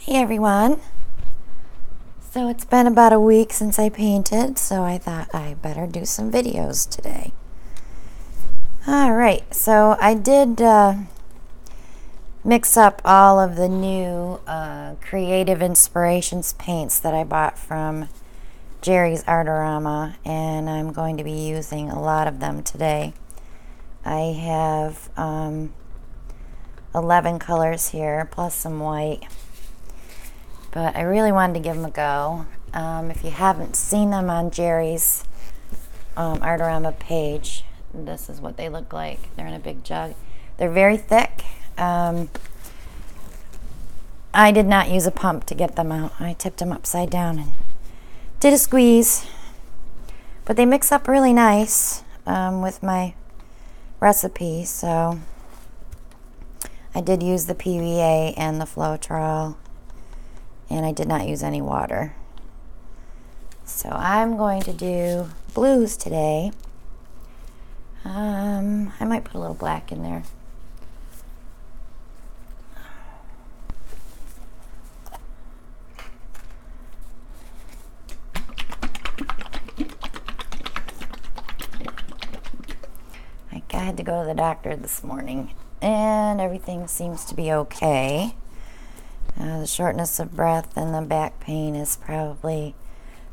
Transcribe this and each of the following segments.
Hey everyone. So it's been about a week since I painted, so I thought I better do some videos today. Alright, so I did mix up all of the new Creative Inspirations paints that I bought from Jerry's Artarama, and I'm going to be using a lot of them today. I have 11 colors here, plus some white. But I really wanted to give them a go. If you haven't seen them on Jerry's Artarama page, this is what they look like. They're in a big jug. They're very thick. I did not use a pump to get them out. I tipped them upside down and did a squeeze. But they mix up really nice with my recipe. So I did use the PVA and the Floetrol. And I did not use any water. So I'm going to do blues today. I might put a little black in there. I had to go to the doctor this morning, and everything seems to be okay. The shortness of breath and the back pain is probably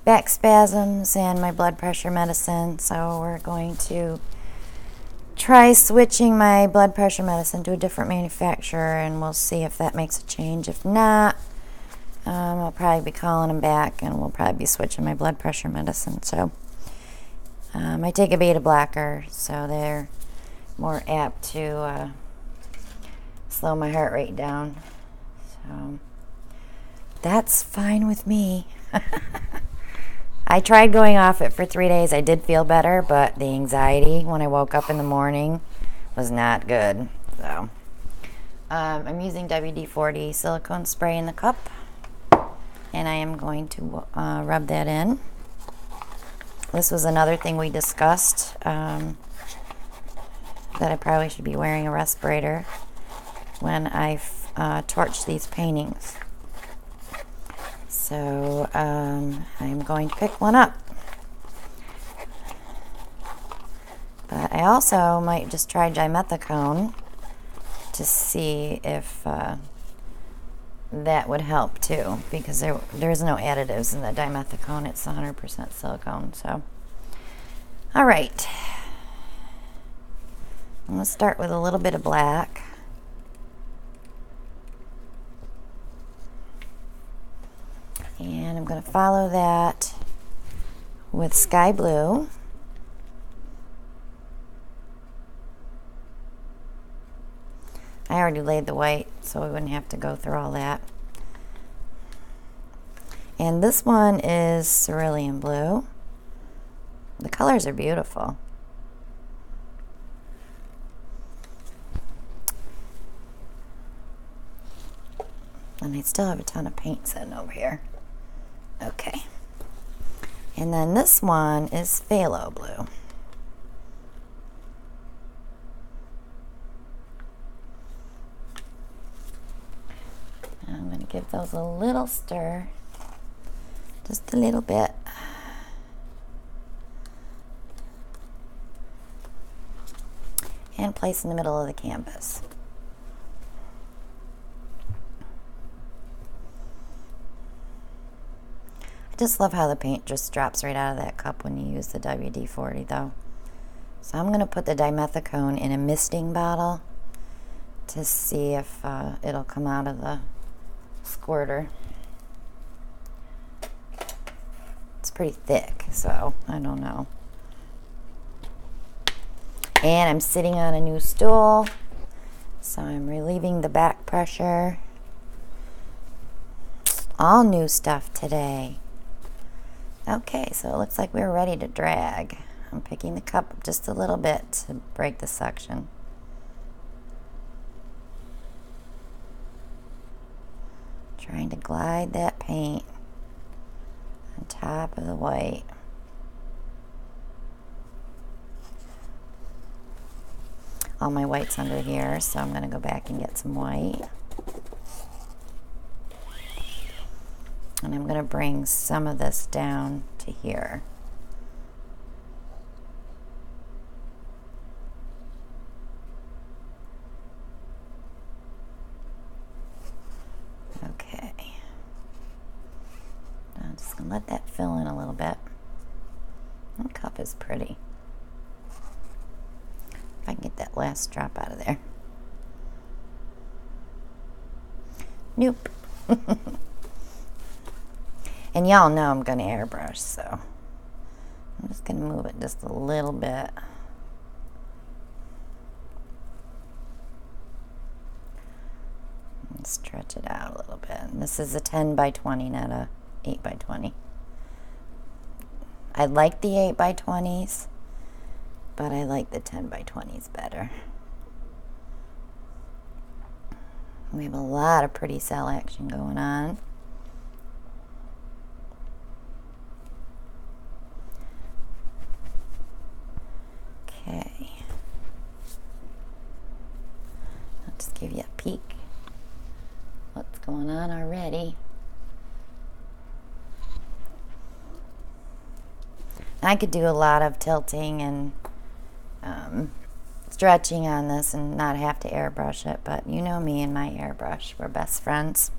back spasms and my blood pressure medicine. So we're going to try switching my blood pressure medicine to a different manufacturer, and we'll see if that makes a change. If not, I'll probably be calling them back, and we'll probably be switching my blood pressure medicine. So I take a beta blocker, so they're more apt to slow my heart rate down. So that's fine with me. I tried going off it for 3 days. I did feel better, but the anxiety when I woke up in the morning was not good. So I'm using WD-40 silicone spray in the cup, and I am going to rub that in. This was another thing we discussed, that I probably should be wearing a respirator when I torch these paintings. So I'm going to pick one up. But I also might just try dimethicone to see if that would help too, because there's no additives in the dimethicone. It's 100% silicone. So all right, I'm going to start with a little bit of black. And I'm going to follow that with sky blue. I already laid the white, so we wouldn't have to go through all that. And this one is cerulean blue. The colors are beautiful. And I still have a ton of paint sitting over here. Okay. And then this one is phthalo blue. I'm going to give those a little stir. Just a little bit. And place in the middle of the canvas. I just love how the paint just drops right out of that cup when you use the WD-40 though. So I'm going to put the dimethicone in a misting bottle to see if it'll come out of the squirter. It's pretty thick, so I don't know. And I'm sitting on a new stool, so I'm relieving the back pressure. All new stuff today. Okay, so it looks like we're ready to drag. I'm picking the cup up just a little bit to break the suction. Trying to glide that paint on top of the white. All my white's under here, so I'm going to go back and get some white. going to bring some of this down to here. Okay. I'm just going to let that fill in a little bit. That cup is pretty. If I can get that last drop out of there. Nope. And y'all know I'm going to airbrush, so I'm just going to move it just a little bit. And stretch it out a little bit. And this is a 10 by 20, not a 8 by 20. I like the 8 by 20s, but I like the 10 by 20s better. We have a lot of pretty cell action going on. Okay. I'll just give you a peek. What's going on already? I could do a lot of tilting and stretching on this and not have to airbrush it, but you know me and my airbrush, we're best friends.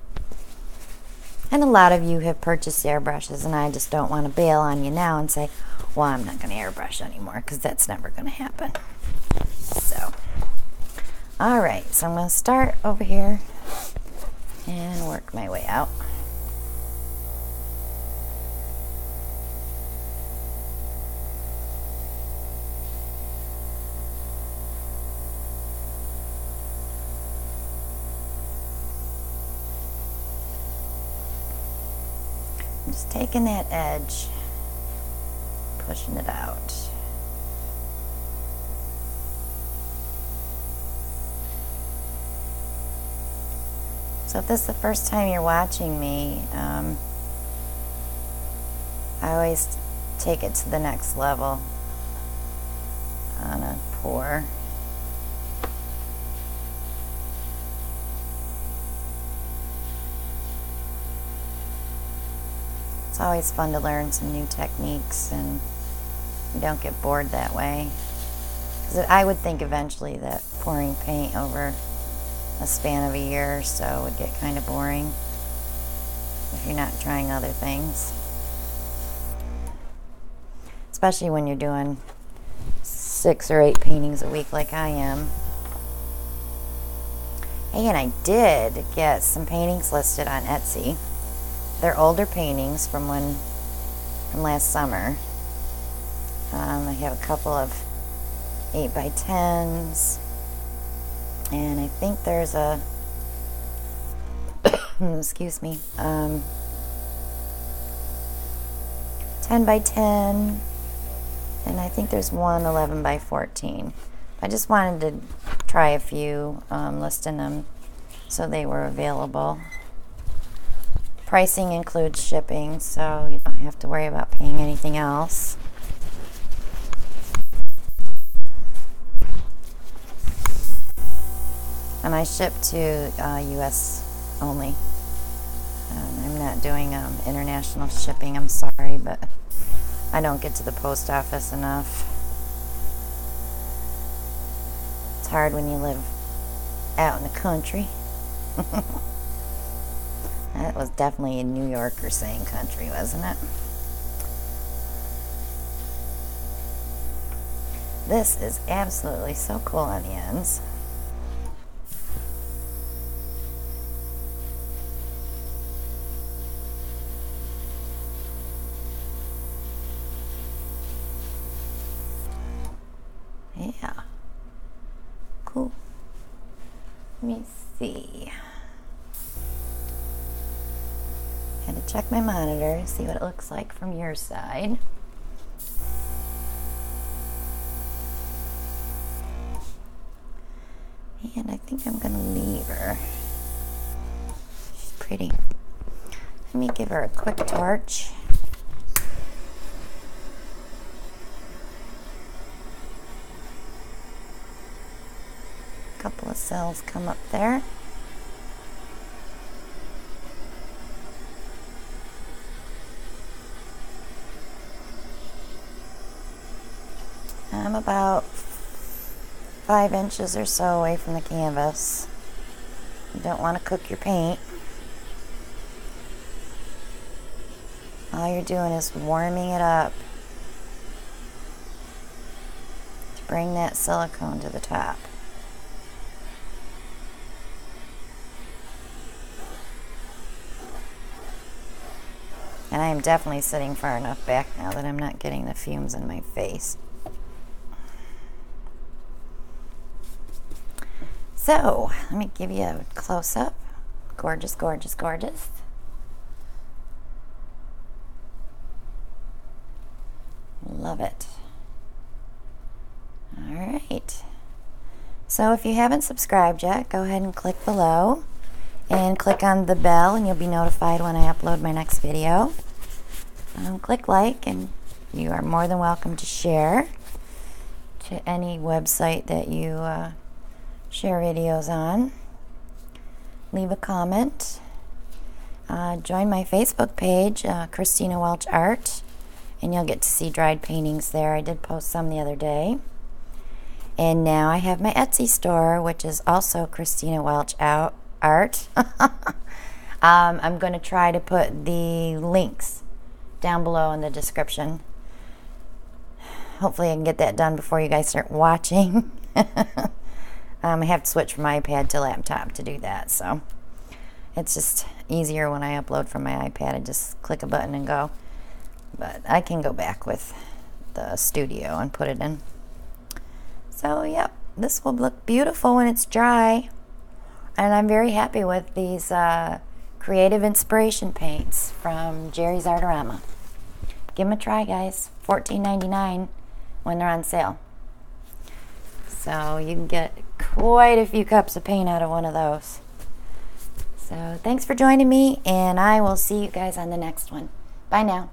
And a lot of you have purchased airbrushes, and I just don't want to bail on you now and say, well, I'm not going to airbrush anymore, because that's never going to happen. So, alright, so I'm going to start over here and work my way out. Just taking that edge, pushing it out. So if this is the first time you're watching me, I always take it to the next level on a pour. It's always fun to learn some new techniques, and you don't get bored that way. Because I would think eventually that pouring paint over a span of a year or so would get kind of boring if you're not trying other things. Especially when you're doing 6 or 8 paintings a week like I am. Hey, and I did get some paintings listed on Etsy. They're older paintings from last summer. I have a couple of 8 by 10s, and I think there's a excuse me, 10 by 10, and I think there's one 11 by 14. I just wanted to try a few, listing them so they were available. Pricing includes shipping, so you don't have to worry about paying anything else. And I ship to US only. I'm not doing international shipping, I'm sorry, but I don't get to the post office enough. It's hard when you live out in the country. That was definitely a New Yorker saying country, wasn't it? This is absolutely so cool on the ends. Yeah. Cool. Let me see. Had to check my monitor to see what it looks like from your side. And I think I'm gonna leave her. She's pretty. Let me give her a quick torch. A couple of cells come up there. I'm about 5 inches or so away from the canvas. You don't want to cook your paint. All you're doing is warming it up to bring that silicone to the top. And I am definitely sitting far enough back now that I'm not getting the fumes in my face. So, let me give you a close-up. Gorgeous, gorgeous, gorgeous. Love it. All right. So if you haven't subscribed yet, go ahead and click below and click on the bell and you'll be notified when I upload my next video. Click like, and you are more than welcome to share to any website that you share videos on. Leave a comment. Join my Facebook page, Christina Welch Art, and you'll get to see dried paintings there. I did post some the other day. And now I have my Etsy store, which is also Christina Welch Art. I'm going to try to put the links down below in the description. Hopefully I can get that done before you guys start watching. I have to switch from iPad to laptop to do that, so it's just easier when I upload from my iPad. I just click a button and go. But I can go back with the studio and put it in. So, yep, this will look beautiful when it's dry. And I'm very happy with these Creative Inspiration paints from Jerry's Artarama. Give them a try, guys. $14.99 when they're on sale. So you can get quite a few cups of paint out of one of those. So thanks for joining me, and I will see you guys on the next one. Bye now.